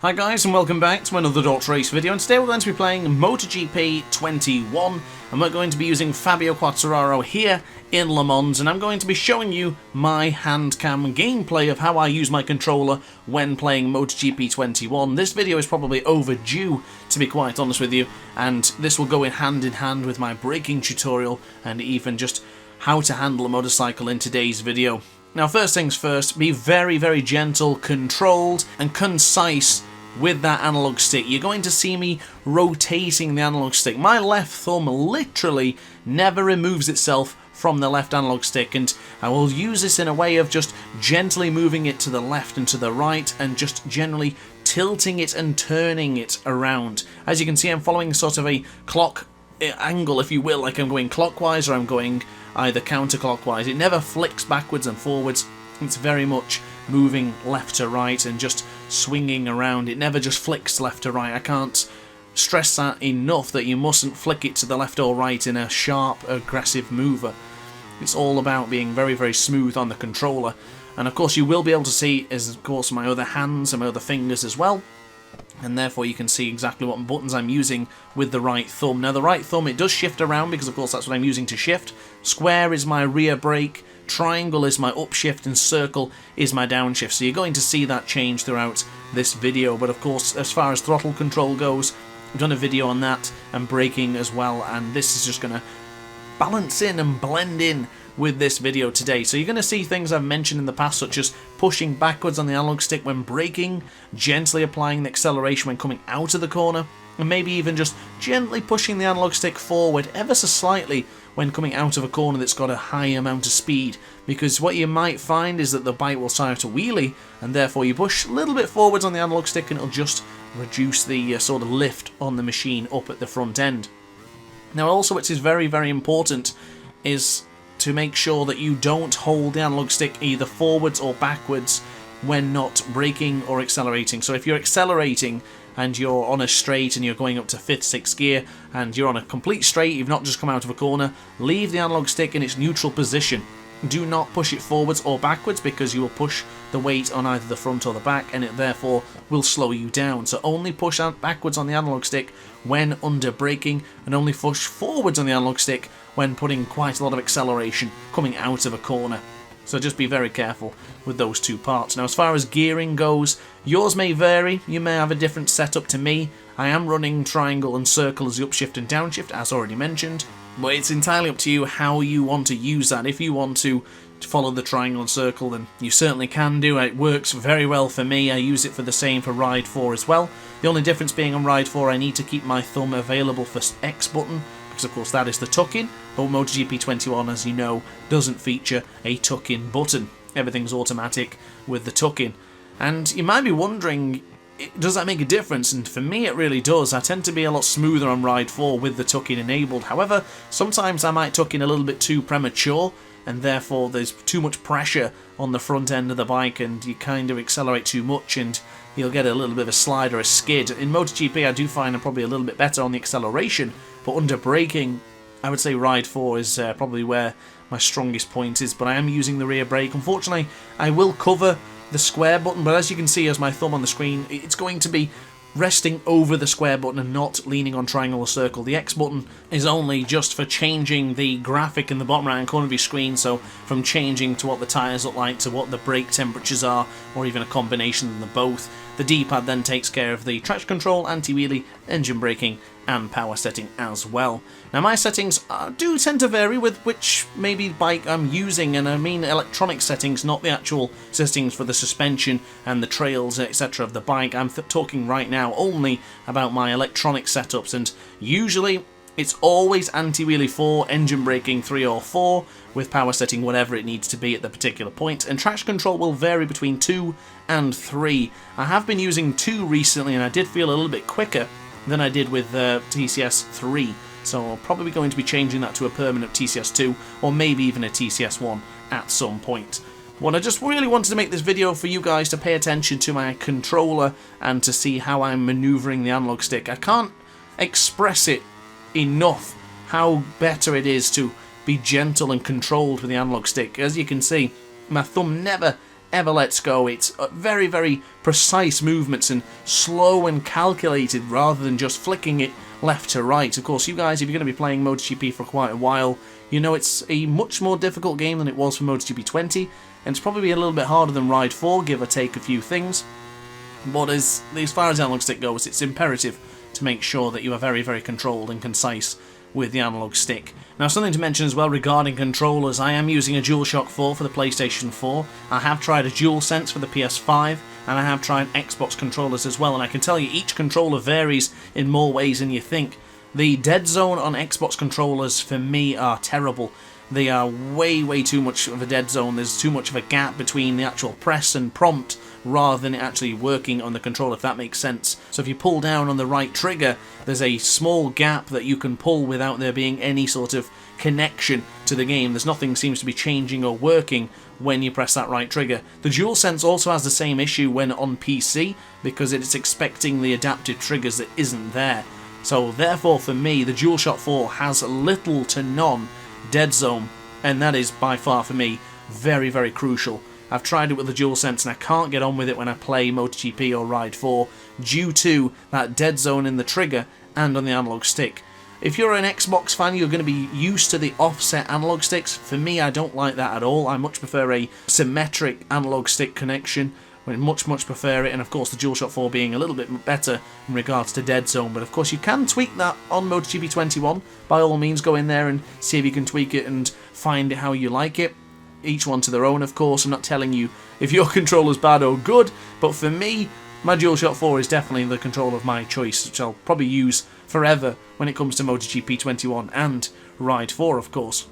Hi guys and welcome back to another DrAce video, and today we're going to be playing MotoGP 21 and we're going to be using Fabio Quartararo here in Le Mans, and I'm going to be showing you my Handcam gameplay of how I use my controller when playing MotoGP 21. This video is probably overdue, to be quite honest with you, and this will go in hand with my braking tutorial and even just how to handle a motorcycle in today's video. Now first things first, be very gentle, controlled and concise with that analog stick. You're going to see me rotating the analog stick. My left thumb literally never removes itself from the left analog stick, and I will use this in a way of just gently moving it to the left and to the right and just generally tilting it and turning it around. As you can see, I'm following sort of a clock angle, if you will, like I'm going clockwise or I'm going either counterclockwise. It never flicks backwards and forwards. It's very much moving left to right and just swinging around. It never just flicks left to right. I can't stress that enough, that you mustn't flick it to the left or right in a sharp, aggressive mover. It's all about being very smooth on the controller. And of course you will be able to see, as of course, my other hands and my other fingers as well. And therefore you can see exactly what buttons I'm using with the right thumb. Now the right thumb, it does shift around because of course that's what I'm using to shift. Square is my rear brake, triangle is my upshift, and circle is my downshift. So you're going to see that change throughout this video. But of course, as far as throttle control goes, I've done a video on that and braking as well, and this is just going to balance in and blend in with this video today. So you're going to see things I've mentioned in the past, such as pushing backwards on the analog stick when braking, gently applying the acceleration when coming out of the corner, and maybe even just gently pushing the analog stick forward ever so slightly when coming out of a corner that's got a high amount of speed, because what you might find is that the bike will start to wheelie, and therefore you push a little bit forwards on the analog stick and it'll just reduce the sort of lift on the machine up at the front end. Now also, which is very important, is to make sure that you don't hold the analog stick either forwards or backwards when not braking or accelerating. So if you're accelerating and you're on a straight and you're going up to 5th, 6th gear and you're on a complete straight, you've not just come out of a corner, leave the analog stick in its neutral position. Do not push it forwards or backwards, because you will push the weight on either the front or the back, and it therefore will slow you down. So only push out backwards on the analog stick when under braking, and only push forwards on the analog stick when putting quite a lot of acceleration coming out of a corner. So just be very careful with those two parts. Now as far as gearing goes, yours may vary. You may have a different setup to me. I am running triangle and circle as the upshift and downshift, as already mentioned. But it's entirely up to you how you want to use that. If you want to follow the triangle and circle, then you certainly can do. It works very well for me. I use it for the same for Ride 4 as well. The only difference being on Ride 4, I need to keep my thumb available for X button, because of course that is the tuck-in, but MotoGP 21, as you know, doesn't feature a tuck-in button. Everything's automatic with the tuck-in. And you might be wondering, does that make a difference? And for me it really does. I tend to be a lot smoother on Ride 4 with the tuck-in enabled. However, sometimes I might tuck in a little bit too premature, and therefore there's too much pressure on the front end of the bike and you kind of accelerate too much and you'll get a little bit of a slide or a skid. In MotoGP I do find I'm probably a little bit better on the acceleration, but under braking I would say Ride 4 is probably where my strongest point is, but I am using the rear brake. Unfortunately, I will cover the square button, but as you can see as my thumb on the screen, it's going to be resting over the square button and not leaning on triangle or circle. The X button is only just for changing the graphic in the bottom right hand corner of your screen, so from changing to what the tyres look like to what the brake temperatures are, or even a combination of the both. The D-pad then takes care of the traction control, anti-wheelie, engine braking and power setting as well. Now my settings do tend to vary with which maybe bike I'm using, and I mean electronic settings, not the actual settings for the suspension and the trails etc. of the bike. I'm talking right now only about my electronic setups, and usually it's always anti-wheelie 4, engine braking 3 or 4, with power setting whatever it needs to be at the particular point, and traction control will vary between 2 and 3. I have been using 2 recently and I did feel a little bit quicker than I did with TCS 3, so I'm probably going to be changing that to a permanent TCS 2 or maybe even a TCS 1 at some point. Well, I just really wanted to make this video for you guys to pay attention to my controller and to see how I'm manoeuvring the analog stick. I can't express it enough how better it is to be gentle and controlled with the analog stick. As you can see, my thumb never ever lets go. It's very, very precise movements and slow and calculated rather than just flicking it left to right. Of course, you guys, if you're going to be playing MotoGP for quite a while, you know it's a much more difficult game than it was for MotoGP 20, and it's probably a little bit harder than Ride 4, give or take a few things. But as far as the analog stick goes, it's imperative to make sure that you are very, very controlled and concise with the analog stick. Now, something to mention as well regarding controllers, I am using a DualShock 4 for the PlayStation 4, I have tried a DualSense for the PS5, and I have tried Xbox controllers as well, and I can tell you each controller varies in more ways than you think. The dead zone on Xbox controllers for me are terrible. They are way, way too much of a dead zone. There's too much of a gap between the actual press and prompt rather than it actually working on the controller, if that makes sense. So if you pull down on the right trigger, there's a small gap that you can pull without there being any sort of connection to the game. There's nothing seems to be changing or working when you press that right trigger. The DualSense also has the same issue when on PC because it's expecting the adaptive triggers that isn't there. So therefore for me, the DualShock 4 has little to none dead zone, and that is by far for me very, very crucial. I've tried it with the DualSense and I can't get on with it when I play MotoGP or Ride 4 due to that dead zone in the trigger and on the analog stick. If you're an Xbox fan, you're going to be used to the offset analog sticks. For me, I don't like that at all. I much prefer a symmetric analog stick connection. I much prefer it, and of course the DualShock 4 being a little bit better in regards to dead zone, but of course you can tweak that on MotoGP 21. By all means, go in there and see if you can tweak it and find it how you like it. Each one to their own, of course. I'm not telling you if your controller's bad or good, but for me, my DualShock 4 is definitely the controller of my choice, which I'll probably use forever when it comes to MotoGP 21 and Ride 4, of course.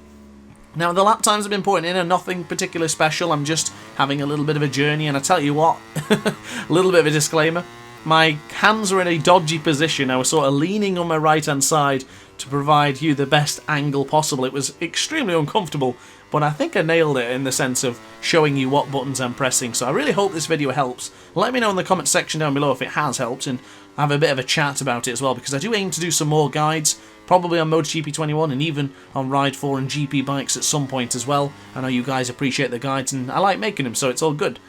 Now, the lap times I've been putting in are nothing particularly special. I'm just having a little bit of a journey, and I tell you what, a little bit of a disclaimer. My hands are in a dodgy position. I was sort of leaning on my right-hand side to provide you the best angle possible. It was extremely uncomfortable, but I think I nailed it in the sense of showing you what buttons I'm pressing. So I really hope this video helps. Let me know in the comment section down below if it has helped, and have a bit of a chat about it as well, because I do aim to do some more guides, probably on MotoGP 21 and even on Ride 4 and GP bikes at some point as well. I know you guys appreciate the guides and I like making them, so it's all good.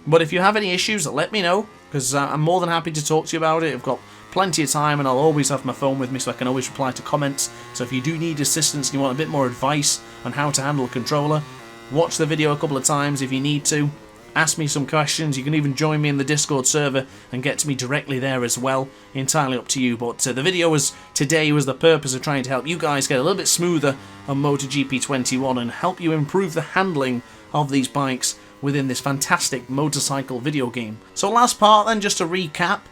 But if you have any issues, let me know, because I'm more than happy to talk to you about it. I've got plenty of time and I'll always have my phone with me, so I can always reply to comments. So if you do need assistance and you want a bit more advice on how to handle a controller, watch the video a couple of times if you need to. Ask me some questions. You can even join me in the Discord server and get to me directly there as well. Entirely up to you. But the video today was the purpose of trying to help you guys get a little bit smoother on MotoGP 21 and help you improve the handling of these bikes within this fantastic motorcycle video game. So last part then, just to recap.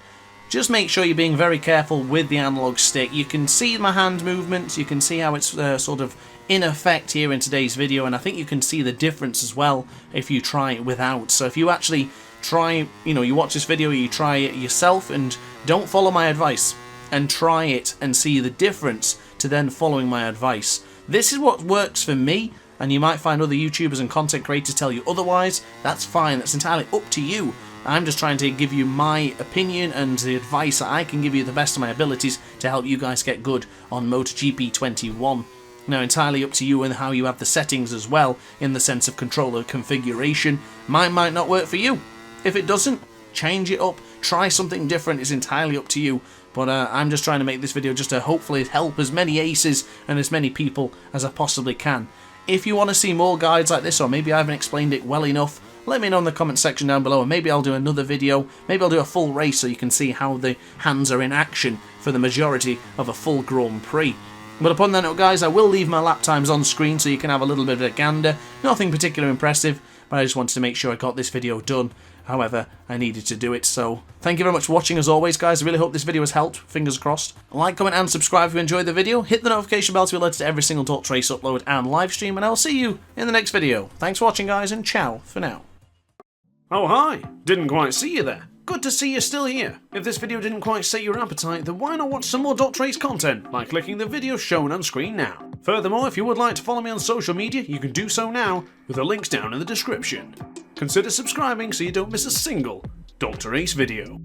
Just make sure you're being very careful with the analog stick. You can see my hand movements, you can see how it's sort of in effect here in today's video, and I think you can see the difference as well if you try it without. So if you actually try, you watch this video, you try it yourself and don't follow my advice, and try it and see the difference to then following my advice. This is what works for me, and you might find other YouTubers and content creators tell you otherwise. That's fine, that's entirely up to you. I'm just trying to give you my opinion and the advice that I can give you the best of my abilities to help you guys get good on MotoGP 21. Now, entirely up to you and how you have the settings as well, in the sense of controller configuration. Mine might not work for you. If it doesn't, change it up, try something different. It's entirely up to you. But I'm just trying to make this video just to hopefully help as many aces and as many people as I possibly can. If you want to see more guides like this, or maybe I haven't explained it well enough, let me know in the comment section down below, and maybe I'll do another video. Maybe I'll do a full race so you can see how the hands are in action for the majority of a full Grand Prix. But upon that note, guys, I will leave my lap times on screen so you can have a little bit of a gander. Nothing particularly impressive, but I just wanted to make sure I got this video done. However, I needed to do it, so thank you very much for watching as always, guys. I really hope this video has helped. Fingers crossed. Like, comment, and subscribe if you enjoyed the video. Hit the notification bell to be alerted to every single DrAce upload and live stream, and I'll see you in the next video. Thanks for watching, guys, and ciao for now. Oh, hi! Didn't quite see you there. Good to see you're still here. If this video didn't quite sate your appetite, then why not watch some more DrAce content by clicking the video shown on screen now. Furthermore, if you would like to follow me on social media, you can do so now with the links down in the description. Consider subscribing so you don't miss a single DrAce video.